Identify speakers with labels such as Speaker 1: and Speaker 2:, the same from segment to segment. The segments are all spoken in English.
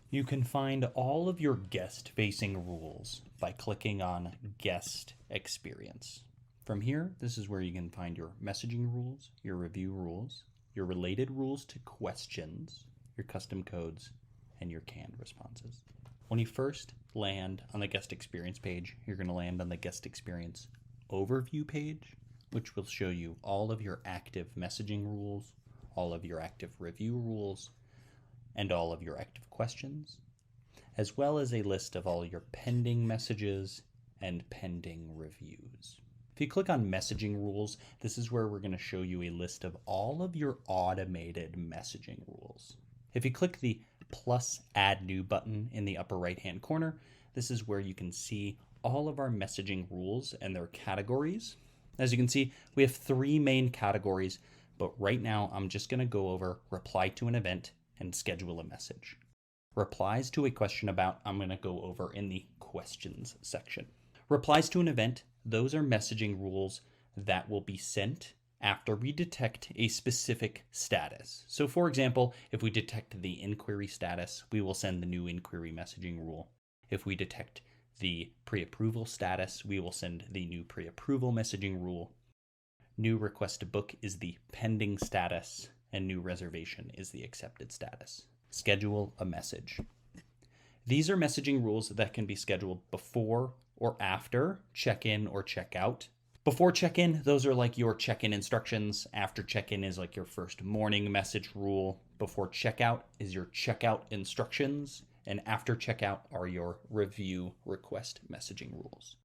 Speaker 1: You can find all of your guest-facing rules by clicking on Guest Experience. From here, this is where you can find your messaging rules, your review rules, your related rules to questions, your custom codes, and your canned responses. When you first land on the Guest Experience page, you're going to land on the Guest Experience Overview page, which will show you all of your active messaging rules, all of your active review rules, and all of your active questions, as well as a list of all your pending messages and pending reviews. If you click on messaging rules, this is where we're going to show you a list of all of your automated messaging rules. If you click the plus add new button in the upper right hand corner, this is where you can see all of our messaging rules and their categories. As you can see, we have 3 main categories, but right now I'm just going to go over reply to an event and schedule a message. Replies to a question about, I'm going to go over in the questions section. Replies to an event, those are messaging rules that will be sent after we detect a specific status. So for example, if we detect the inquiry status, we will send the new inquiry messaging rule. If we detect the pre-approval status, we will send the new pre-approval messaging rule. New request to book is the pending status, and new reservation is the accepted status. Schedule a message. These are messaging rules that can be scheduled before or after check-in or check-out. Before check-in, those are like your check-in instructions. After check-in is like your first morning message rule. Before checkout is your checkout instructions. And after checkout are your review request messaging rules.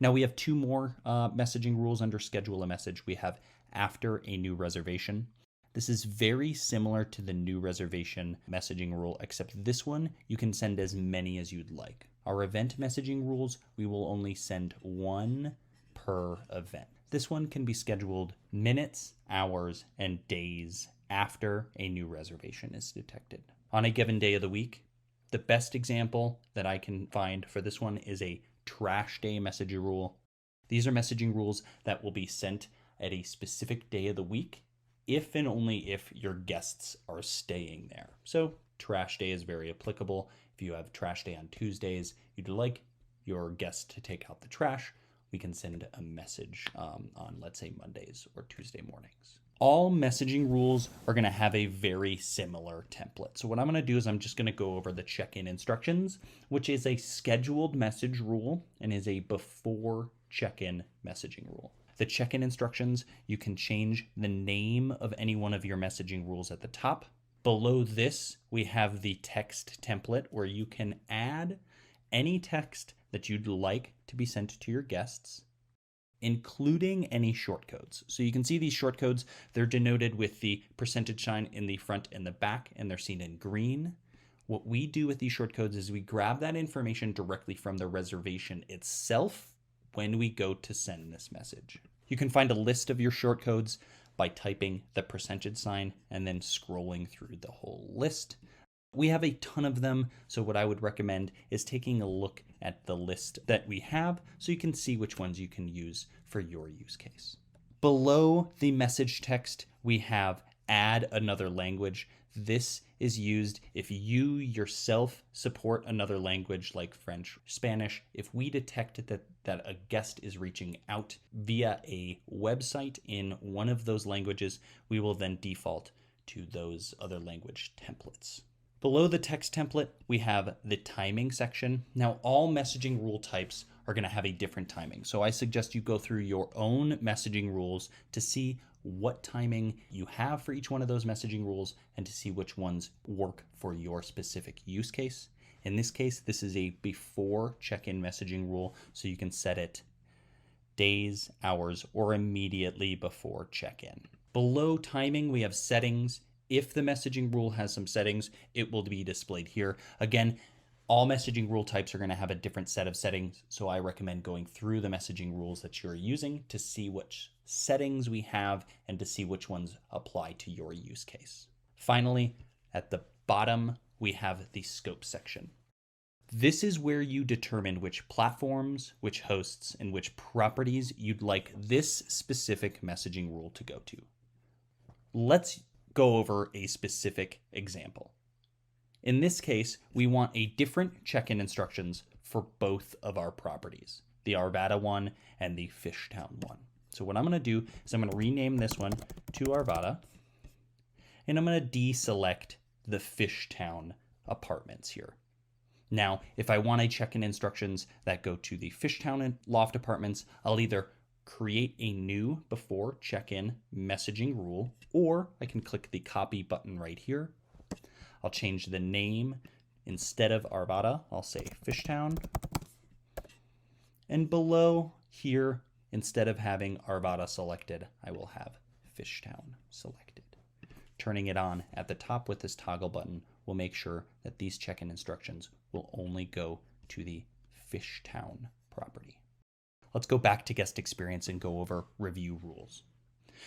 Speaker 1: Now we have 2 more messaging rules under schedule a message. We have after a new reservation. This is very similar to the new reservation messaging rule, except this one you can send as many as you'd like. Our event messaging rules, we will only send 1 per event. This one can be scheduled minutes, hours, and days after a new reservation is detected. On a given day of the week, the best example that I can find for this one is a trash day messaging rule. These are messaging rules that will be sent at a specific day of the week if and only if your guests are staying there. So trash day is very applicable. If you have trash day on Tuesdays, you'd like your guests to take out the trash, we can send a message on, let's say, Mondays or Tuesday mornings. All messaging rules are going to have a very similar template. So what I'm going to do is I'm just going to go over the check-in instructions, which is a scheduled message rule and is a before check-in messaging rule. The check-in instructions, you can change the name of any one of your messaging rules at the top. Below this, we have the text template where you can add any text that you'd like to be sent to your guests, including any shortcodes. So you can see these shortcodes, they're denoted with the percentage sign in the front and the back, and they're seen in green. What we do with these shortcodes is we grab that information directly from the reservation itself when we go to send this message. You can find a list of your shortcodes by typing the percentage sign and then scrolling through the whole list. We have a ton of them, so what I would recommend is taking a look at the list that we have so you can see which ones you can use for your use case. Below the message text, we have add another language. This is used if you yourself support another language like French, Spanish. If we detect that a guest is reaching out via a website in one of those languages, we will then default to those other language templates. Below the text template, we have the timing section. Now, all messaging rule types are going to have a different timing. So I suggest you go through your own messaging rules to see what timing you have for each one of those messaging rules and to see which ones work for your specific use case. In this case, this is a before check-in messaging rule, so you can set it days, hours, or immediately before check-in. Below timing, we have settings. If the messaging rule has some settings, it will be displayed here. Again, all messaging rule types are going to have a different set of settings, so I recommend going through the messaging rules that you're using to see which settings we have and to see which ones apply to your use case. Finally, at the bottom, we have the scope section. This is where you determine which platforms, which hosts, and which properties you'd like this specific messaging rule to go to. Let's go over a specific example. In this case, we want a different check-in instructions for both of our properties, the Arvada one and the Fishtown one. So what I'm going to do is I'm going to rename this one to Arvada, and I'm going to deselect the Fishtown apartments here. Now, if I want to check-in instructions that go to the Fishtown and Loft apartments, I'll either create a new before check-in messaging rule, or I can click the copy button right here. I'll change the name. Instead of Arvada, I'll say Fishtown. And below here, instead of having Arvada selected, I will have Fishtown selected. Turning it on at the top with this toggle button will make sure that these check-in instructions will only go to the Fishtown property. Let's go back to guest experience and go over review rules.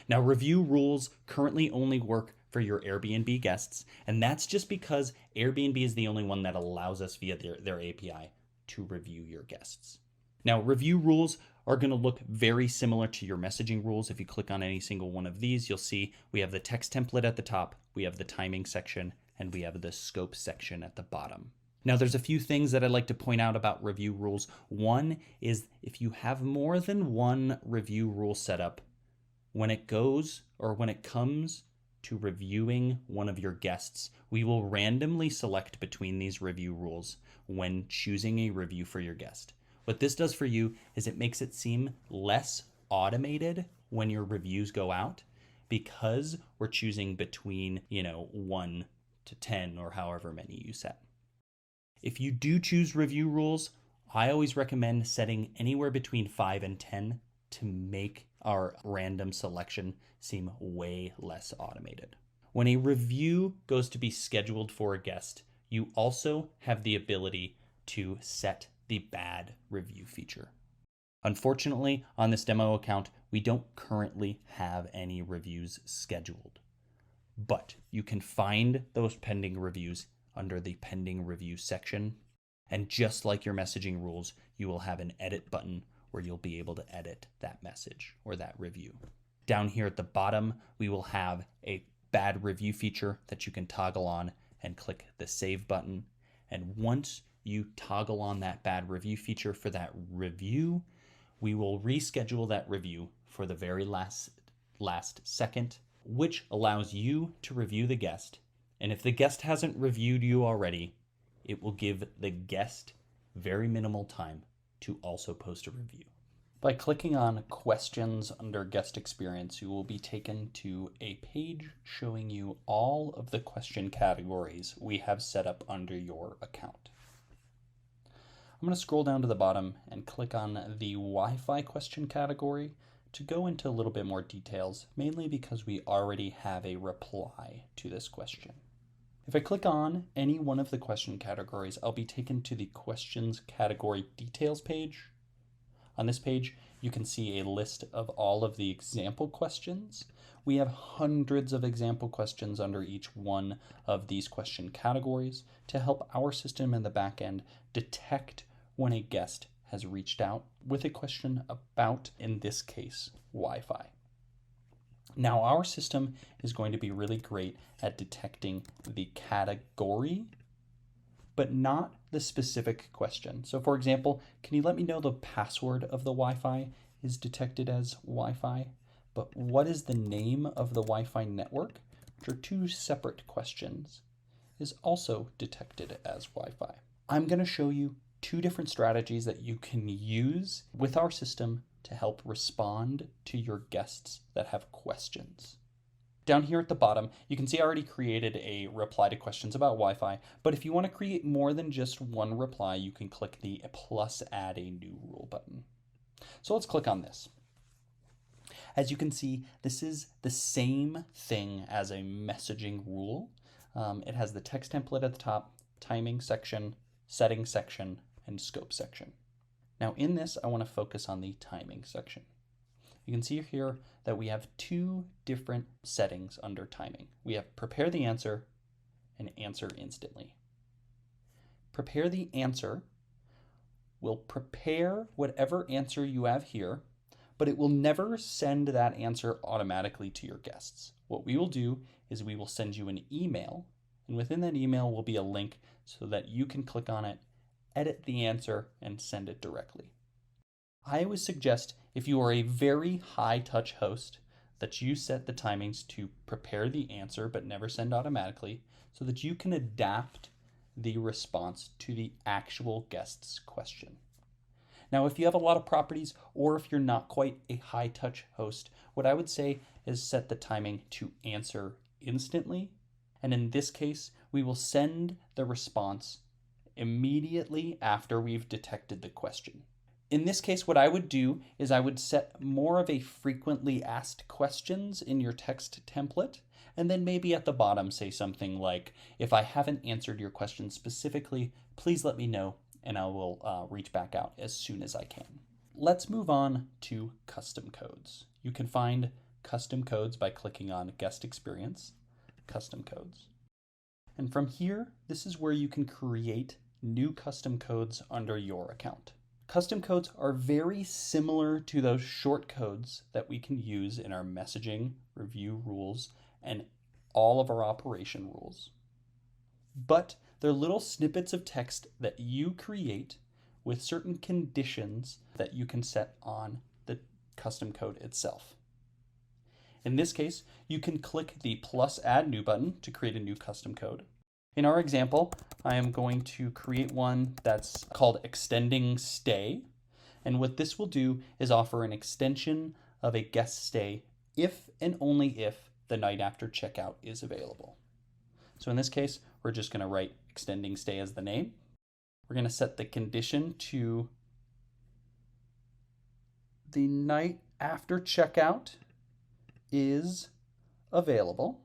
Speaker 1: Now, review rules currently only work for your Airbnb guests, and that's just because Airbnb is the only one that allows us via their API to review your guests. Now, review rules are going to look very similar to your messaging rules. If you click on any single one of these, you'll see we have the text template at the top, we have the timing section, and we have the scope section at the bottom. Now, there's a few things that I'd like to point out about review rules. One is if you have more than one review rule set up, when it comes to reviewing one of your guests, we will randomly select between these review rules when choosing a review for your guest. What this does for you is it makes it seem less automated when your reviews go out, because we're choosing between, 1 to 10 or however many you set. If you do choose review rules, I always recommend setting anywhere between 5 and 10 to make our random selection seem way less automated. When a review goes to be scheduled for a guest, you also have the ability to set the bad review feature. Unfortunately, on this demo account, we don't currently have any reviews scheduled, but you can find those pending reviews under the pending review section. And just like your messaging rules, you will have an edit button where you'll be able to edit that message or that review. Down here at the bottom, we will have a bad review feature that you can toggle on and click the save button. And once you toggle on that bad review feature for that review, we will reschedule that review for the very last second, which allows you to review the guest. And if the guest hasn't reviewed you already, it will give the guest very minimal time to also post a review. By clicking on questions under guest experience, you will be taken to a page showing you all of the question categories we have set up under your account. I'm going to scroll down to the bottom and click on the Wi-Fi question category to go into a little bit more details, mainly because we already have a reply to this question. If I click on any one of the question categories, I'll be taken to the questions category details page. On this page, you can see a list of all of the example questions. We have hundreds of example questions under each one of these question categories to help our system in the back end detect when a guest has reached out with a question about, in this case, Wi-Fi. Now, our system is going to be really great at detecting the category, but not the specific question. So for example, can you let me know the password of the Wi-Fi is detected as Wi-Fi, but what is the name of the Wi-Fi network, which are two separate questions, is also detected as Wi-Fi. I'm going to show you two different strategies that you can use with our system to help respond to your guests that have questions. Down here at the bottom, you can see I already created a reply to questions about Wi-Fi, but if you want to create more than just one reply, you can click the plus add a new rule button. So let's click on this. As you can see, this is the same thing as a messaging rule. It has the text template at the top, timing section, settings section, and scope section. Now in this, I want to focus on the timing section. You can see here that we have two different settings under timing. We have prepare the answer and answer instantly. Prepare the answer will prepare whatever answer you have here, but it will never send that answer automatically to your guests. What we will do is we will send you an email And within that email will be a link so that you can click on it, edit the answer, and send it directly. I always suggest, if you are a very high touch host, that you set the timings to prepare the answer but never send automatically so that you can adapt the response to the actual guest's question. Now, if you have a lot of properties or if you're not quite a high touch host, what I would say is set the timing to answer instantly. And in this case, we will send the response immediately after we've detected the question. In this case, what I would do is I would set more of a frequently asked questions in your text template, and then maybe at the bottom say something like, if I haven't answered your question specifically, please let me know and I will reach back out as soon as I can. Let's move on to custom codes. You can find custom codes by clicking on Guest Experience, Custom Codes. And from here, this is where you can create new custom codes under your account. Custom codes are very similar to those short codes that we can use in our messaging, review rules, and all of our operation rules. But they're little snippets of text that you create with certain conditions that you can set on the custom code itself. In this case, you can click the plus add new button to create a new custom code. In our example, I am going to create one that's called extending stay. And what this will do is offer an extension of a guest stay if and only if the night after checkout is available. So in this case, we're just going to write extending stay as the name. We're going to set the condition to the night after checkout is available.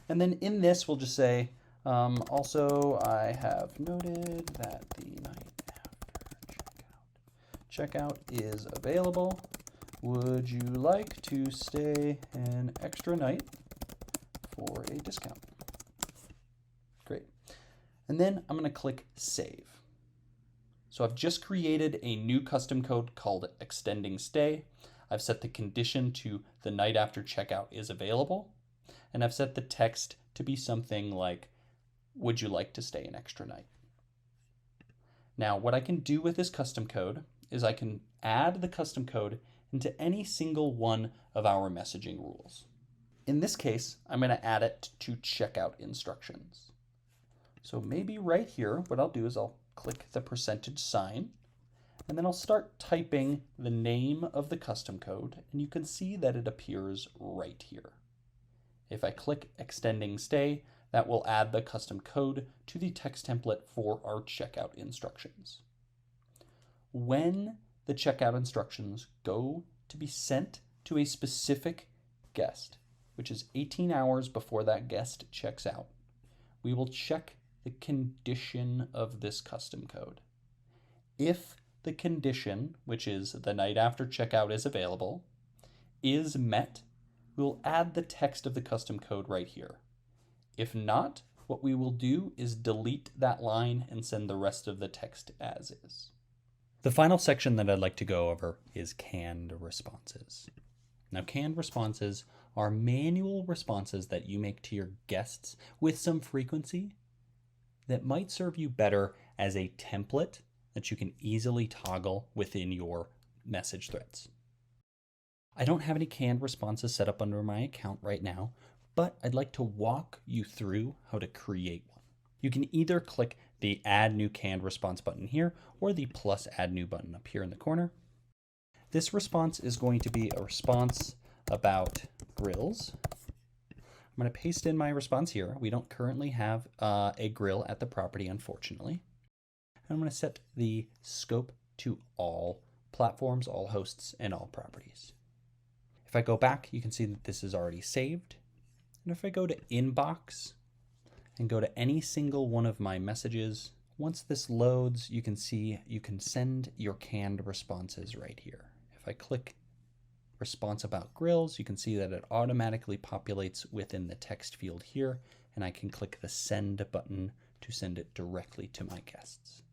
Speaker 1: And then in this, we'll just say, also, I have noted that the night after checkout is available. Would you like to stay an extra night for a discount? Great. And then I'm going to click Save. So I've just created a new custom code called extending stay. I've set the condition to the night after checkout is available. And I've set the text to be something like, would you like to stay an extra night? Now, what I can do with this custom code is I can add the custom code into any single one of our messaging rules. In this case, I'm going to add it to checkout instructions. So maybe right here, what I'll do is I'll click the %, and then I'll start typing the name of the custom code, and you can see that it appears right here. If I click extending stay, that will add the custom code to the text template for our checkout instructions. When the checkout instructions go to be sent to a specific guest, which is 18 hours before that guest checks out, we will check the condition of this custom code. If the condition, which is the night after checkout is available, is met, we'll add the text of the custom code right here. If not, what we will do is delete that line and send the rest of the text as is. The final section that I'd like to go over is canned responses. Now, canned responses are manual responses that you make to your guests with some frequency that might serve you better as a template that you can easily toggle within your message threads. I don't have any canned responses set up under my account right now, but I'd like to walk you through how to create one. You can either click the Add New Canned Response button here or the plus Add New button up here in the corner. This response is going to be a response about grills. I'm going to paste in my response here. We don't currently have a grill at the property, unfortunately. I'm going to set the scope to all platforms, all hosts, and all properties. If I go back, you can see that this is already saved. And if I go to Inbox and go to any single one of my messages, once this loads, you can see you can send your canned responses right here. If I click Response About Grills, you can see that it automatically populates within the text field here, and I can click the Send button to send it directly to my guests.